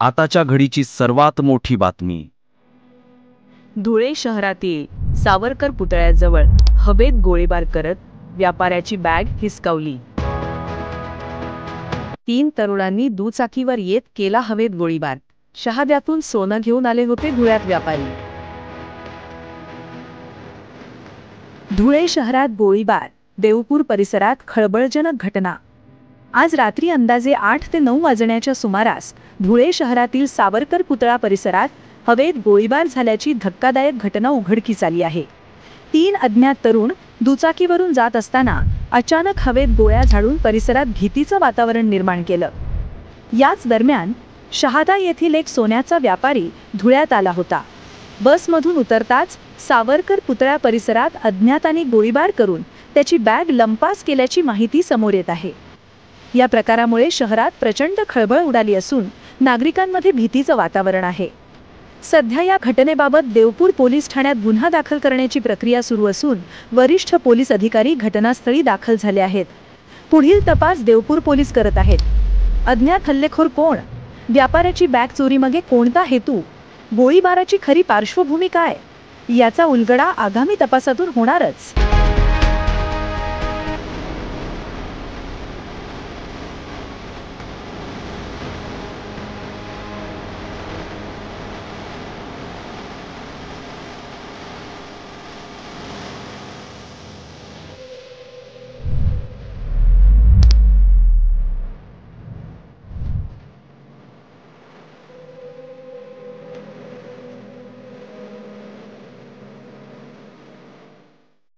आताच्या घडीची सर्वात मोठी बातमी. धुळे शहरातील सावरकर पुतळ्याजवळ हवेत गोळीबार करत व्यापाऱ्याची बॅग हिसकावली. 3 तरुणांनी दुचाकीवर येत केला हवेत गोळीबार. शहाद्यातून सोनं घेऊन आले होते धुळ्यात व्यापारी. धुळे शहरात गोळीबार, देवपूर परिसरात खळबळजनक घटना. आज रात्री अंदाजे 8 ते 9 वाजण्याच्या सुमारास धुळे शहरातील सावरकर पुतळा परिसरात हवेत गोळीबार झाल्याची धक्कादायक घटना उघडकीस आली आहे. 3 अज्ञात तरुण दुचाकीवरून जात असताना अचानक हवेत गोळ्या झाडून परिसरात भीतीचं वातावरण निर्माण केलं. याच दरम्यान शहादा येथील एक सोन्याचा व्यापारी धुळ्यात आला होता. बसमधून उतरताच सावरकर पुतळा परिसरात अज्ञातांनी गोळीबार करून त्याची बॅग लंपास केल्याची माहिती समोर येत आहे. या प्रकारामुळे शहरात प्रचंड खळबळ उडाली असून नागरिकांमध्ये भीतीचं वातावरण आहे. सध्या या घटनेबाबत देवपूर पोलीस ठाण्यात गुन्हा दाखल करण्याची प्रक्रिया सुरू असून वरिष्ठ पोलीस अधिकारी घटनास्थळी दाखल झाले आहेत. पुढील तपास देवपूर पोलीस करत आहेत. अज्ञात हल्लेखोर कोण? व्यापाऱ्याची बॅग चोरीमागे कोणता हेतू? गोळीबाराची खरी पार्श्वभूमी काय? याचा उलगडा आगामी तपासातून होणारच.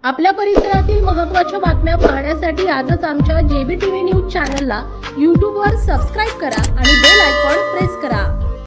आपल्या परिसरातील महत्त्वाच्या बातम्या पाहण्यासाठी आजच आमच्या JBTV न्यूज चॅनलला YouTube वर सबस्क्राइब करा आणि बेल आयकॉन प्रेस करा.